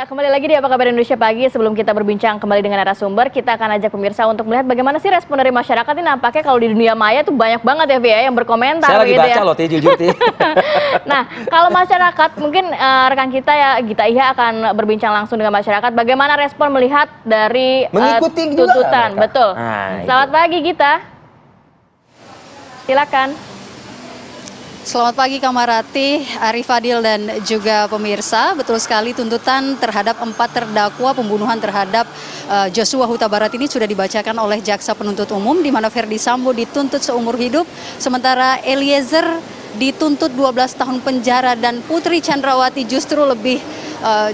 Ya, kembali lagi di Apa Kabar Indonesia Pagi. Sebelum kita berbincang kembali dengan narasumber, kita akan ajak pemirsa untuk melihat bagaimana sih respon dari masyarakat. Ini nampaknya kalau di dunia maya itu banyak banget ya, Via, yang berkomentar. Saya lagi baca ya. loh, jujur. Nah, kalau masyarakat, mungkin rekan kita ya, Gita Iha akan berbincang langsung dengan masyarakat. Bagaimana respon melihat dari mengikuti tuntutan. Juga, betul. Selamat pagi, Gita. Silakan. Selamat pagi Kamarati, Arif Fadil dan juga pemirsa. Betul sekali, tuntutan terhadap 4 terdakwa pembunuhan terhadap Joshua Huta Barat ini sudah dibacakan oleh Jaksa Penuntut Umum, di mana Ferdy Sambo dituntut seumur hidup, sementara Eliezer dituntut 12 tahun penjara dan Putri Chandrawati justru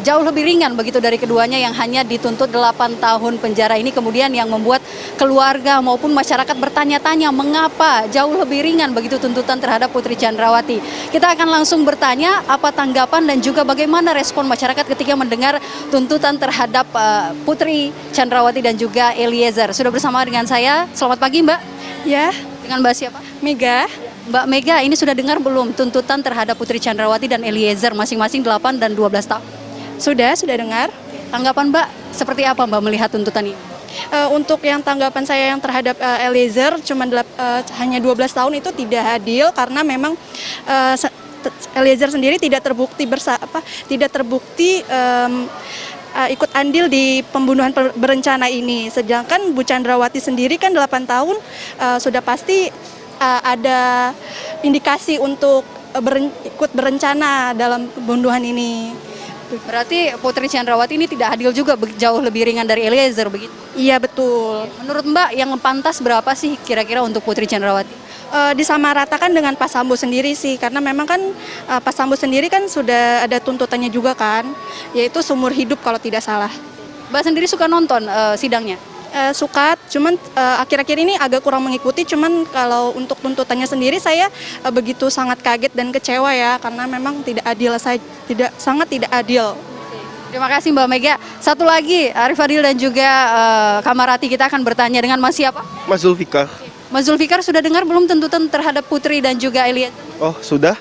jauh lebih ringan begitu dari keduanya yang hanya dituntut 8 tahun penjara. Ini kemudian yang membuat keluarga maupun masyarakat bertanya-tanya mengapa jauh lebih ringan begitu tuntutan terhadap Putri Chandrawati. Kita akan langsung bertanya apa tanggapan dan juga bagaimana respon masyarakat ketika mendengar tuntutan terhadap Putri Chandrawati dan juga Eliezer. Sudah bersama dengan saya. Selamat pagi, Mbak. Ya, Dengan Mbak siapa? Mega. Mbak Mega, ini sudah dengar belum tuntutan terhadap Putri Chandrawati dan Eliezer masing-masing 8 dan 12 tahun? Sudah dengar. Tanggapan Mbak, seperti apa Mbak melihat tuntutan ini? Untuk yang tanggapan saya yang terhadap Eliezer hanya 12 tahun itu tidak adil karena memang Eliezer sendiri tidak terbukti ikut andil di pembunuhan berencana ini. Sedangkan Bu Chandrawati sendiri kan 8 tahun sudah pasti ada indikasi untuk ikut berencana dalam pembunuhan ini. Berarti Putri Chandrawati ini tidak adil juga, jauh lebih ringan dari Eliezer begitu? Iya, betul. Menurut Mbak, yang pantas berapa sih kira-kira untuk Putri Chandrawati? Disamaratakan dengan Pak Sambo sendiri sih, karena memang kan Pak Sambo sendiri kan sudah ada tuntutannya juga kan, yaitu seumur hidup kalau tidak salah. Mbak sendiri suka nonton sidangnya? Suka, cuman akhir-akhir ini agak kurang mengikuti, cuman kalau untuk tuntutannya sendiri saya begitu sangat kaget dan kecewa ya, karena memang tidak adil, sangat tidak adil. Terima kasih Mbak Mega. Satu lagi, Arif Fadil dan juga Kamarati, kita akan bertanya dengan Mas siapa? Mas Zulfikar. Mas Zulfikar, sudah dengar belum tuntutan terhadap Putri dan juga Eliezer? Oh, sudah.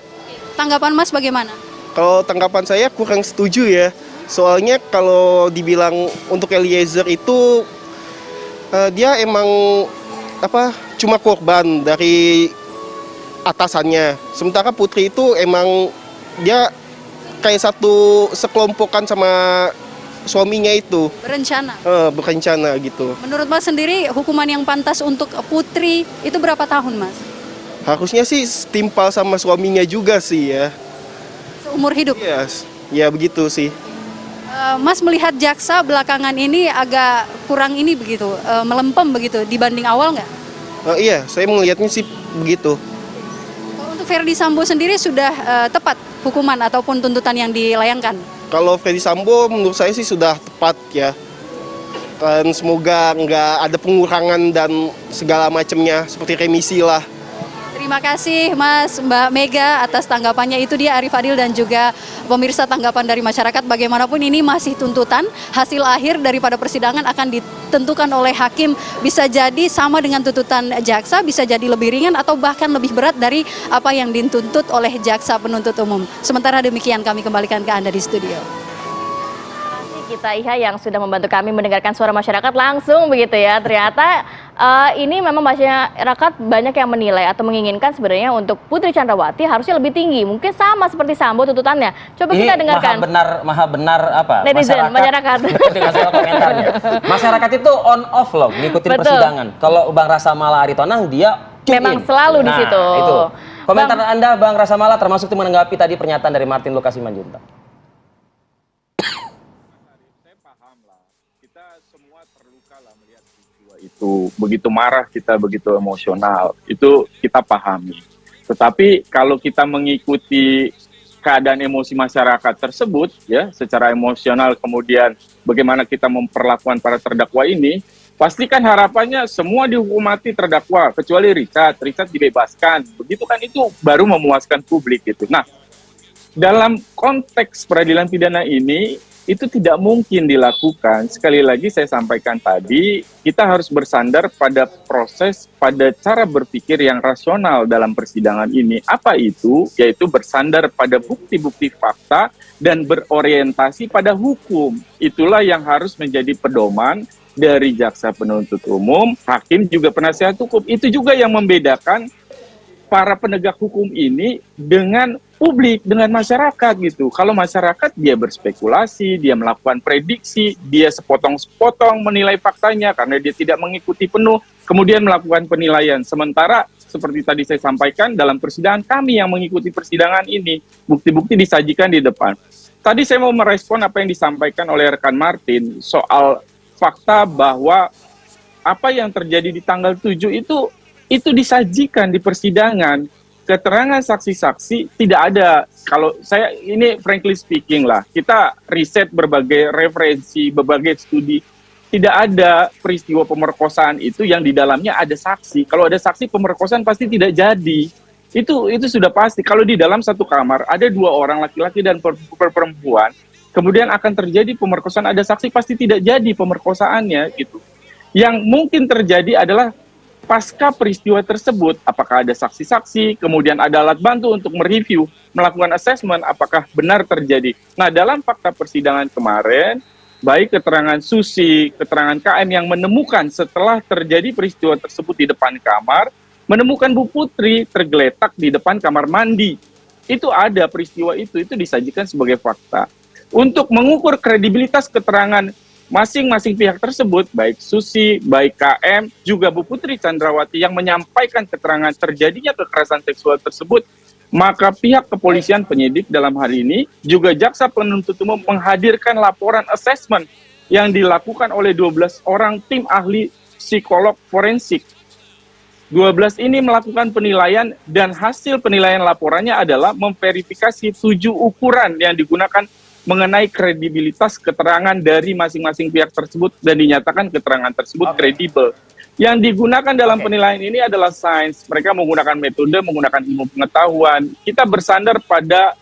Tanggapan Mas bagaimana? Kalau tanggapan saya kurang setuju ya. Soalnya kalau dibilang untuk Eliezer itu dia emang cuma korban dari atasannya. Sementara Putri itu emang dia kayak sekelompokan sama suaminya itu. Berencana gitu. Menurut Mas sendiri, hukuman yang pantas untuk Putri itu berapa tahun, Mas? Harusnya sih setimpal sama suaminya juga sih ya. Seumur hidup? Yes. Ya begitu sih. Mas melihat jaksa belakangan ini agak kurang ini begitu, melempem begitu dibanding awal nggak? Iya, saya melihatnya sih begitu. Kalau untuk Ferdy Sambo sendiri sudah tepat hukuman ataupun tuntutan yang dilayangkan? Kalau Ferdy Sambo menurut saya sih sudah tepat ya. Dan semoga nggak ada pengurangan dan segala macamnya seperti remisi lah. Terima kasih Mas, Mbak Mega atas tanggapannya. Itu dia Arif Fadil dan juga pemirsa, tanggapan dari masyarakat. Bagaimanapun ini masih tuntutan, hasil akhir daripada persidangan akan ditentukan oleh hakim. Bisa jadi sama dengan tuntutan jaksa, bisa jadi lebih ringan atau bahkan lebih berat dari apa yang dituntut oleh jaksa penuntut umum. Sementara demikian kami kembalikan ke Anda di studio. Gita Iha yang sudah membantu kami mendengarkan suara masyarakat langsung begitu ya. Ternyata ini memang masyarakat banyak yang menilai atau menginginkan sebenarnya untuk Putri Chandrawati harusnya lebih tinggi. Mungkin sama seperti Sambo tuntutannya. Coba kita dengarkan. Maha benar apa? Netizen, masyarakat. Dengan segala komentarnya. Masyarakat itu on off loh, ngikutin persidangan. Kalau Bang Rasa Mala Aritonang dia memang selalu di situ. Itu. Komentar Anda Bang Rasa Mala termasuk menanggapi tadi pernyataan dari Martin Lukas Simanjuntak. Semua terluka lah melihat peristiwa itu, begitu marah kita, begitu emosional, itu kita pahami. Tetapi kalau kita mengikuti keadaan emosi masyarakat tersebut ya, secara emosional, kemudian bagaimana kita memperlakukan para terdakwa ini, pastikan harapannya semua dihukum mati terdakwa kecuali Richard dibebaskan. Begitu kan, itu baru memuaskan publik gitu. Nah, dalam konteks peradilan pidana ini itu tidak mungkin dilakukan. Sekali lagi saya sampaikan tadi, kita harus bersandar pada proses, pada cara berpikir yang rasional dalam persidangan ini. Apa itu? Yaitu bersandar pada bukti-bukti fakta dan berorientasi pada hukum. Itulah yang harus menjadi pedoman dari jaksa penuntut umum, hakim, juga penasihat hukum. Itu juga yang membedakan para penegak hukum ini dengan publik, dengan masyarakat gitu. Kalau masyarakat dia berspekulasi, dia melakukan prediksi, dia sepotong-sepotong menilai faktanya karena dia tidak mengikuti penuh, kemudian melakukan penilaian. Sementara seperti tadi saya sampaikan dalam persidangan, kami yang mengikuti persidangan ini, bukti-bukti disajikan di depan. Tadi saya mau merespon apa yang disampaikan oleh rekan Martin soal fakta bahwa apa yang terjadi di tanggal 7 itu disajikan di persidangan. Keterangan saksi-saksi tidak ada. Kalau saya ini frankly speaking lah, kita riset berbagai referensi, berbagai studi, tidak ada peristiwa pemerkosaan itu yang di dalamnya ada saksi. Kalau ada saksi, pemerkosaan pasti tidak jadi. Itu sudah pasti. Kalau di dalam satu kamar ada 2 orang laki-laki dan perempuan, kemudian akan terjadi pemerkosaan, ada saksi, pasti tidak jadi pemerkosaannya gitu. Yang mungkin terjadi adalah pasca peristiwa tersebut, apakah ada saksi-saksi, kemudian ada alat bantu untuk mereview, melakukan assessment apakah benar terjadi. Nah, dalam fakta persidangan kemarin, baik keterangan Susi, keterangan KM yang menemukan setelah terjadi peristiwa tersebut di depan kamar, menemukan Bu Putri tergeletak di depan kamar mandi. Itu ada peristiwa itu disajikan sebagai fakta. Untuk mengukur kredibilitas keterangan masing-masing pihak tersebut, baik Susi, baik KM, juga Bu Putri Chandrawati yang menyampaikan keterangan terjadinya kekerasan seksual tersebut, maka pihak kepolisian penyidik dalam hal ini, juga jaksa penuntut umum menghadirkan laporan asesmen yang dilakukan oleh 12 orang tim ahli psikolog forensik. 12 ini melakukan penilaian dan hasil penilaian laporannya adalah memverifikasi 7 ukuran yang digunakan mengenai kredibilitas keterangan dari masing-masing pihak tersebut dan dinyatakan keterangan tersebut kredibel. Yang digunakan dalam penilaian ini adalah sains. Mereka menggunakan metode, menggunakan ilmu pengetahuan. Kita bersandar pada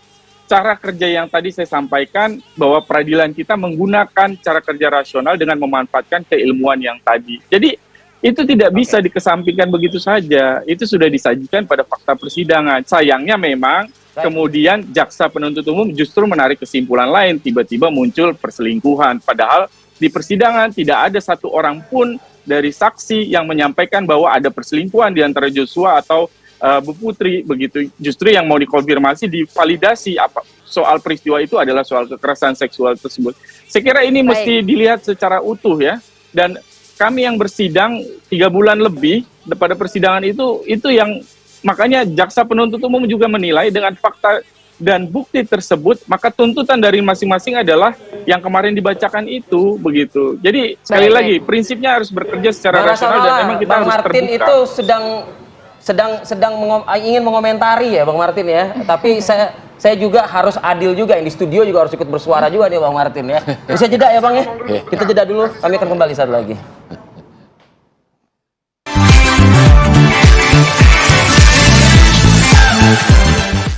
cara kerja yang tadi saya sampaikan, bahwa peradilan kita menggunakan cara kerja rasional dengan memanfaatkan keilmuan yang tadi. Jadi itu tidak bisa dikesampingkan begitu saja. Itu sudah disajikan pada fakta persidangan. Sayangnya memang kemudian jaksa penuntut umum justru menarik kesimpulan lain, tiba-tiba muncul perselingkuhan. Padahal di persidangan tidak ada satu orang pun dari saksi yang menyampaikan bahwa ada perselingkuhan di antara Joshua atau Bu Putri, begitu. Justru yang mau dikonfirmasi, divalidasi apa soal peristiwa itu adalah soal kekerasan seksual tersebut. Saya kira ini mesti dilihat secara utuh ya. Dan kami yang bersidang 3 bulan lebih pada persidangan itu yang makanya jaksa penuntut umum juga menilai dengan fakta dan bukti tersebut, maka tuntutan dari masing-masing adalah yang kemarin dibacakan itu, begitu. Jadi sekali lagi prinsipnya harus bekerja secara rasional dan memang kita harus terbuka. Martin itu sedang ingin mengomentari ya Bang Martin ya. Tapi saya juga harus adil juga, yang di studio juga harus ikut bersuara juga nih Bang Martin ya. Bisa jeda ya Bang ya? Kita jeda dulu, kami akan kembali saat lagi.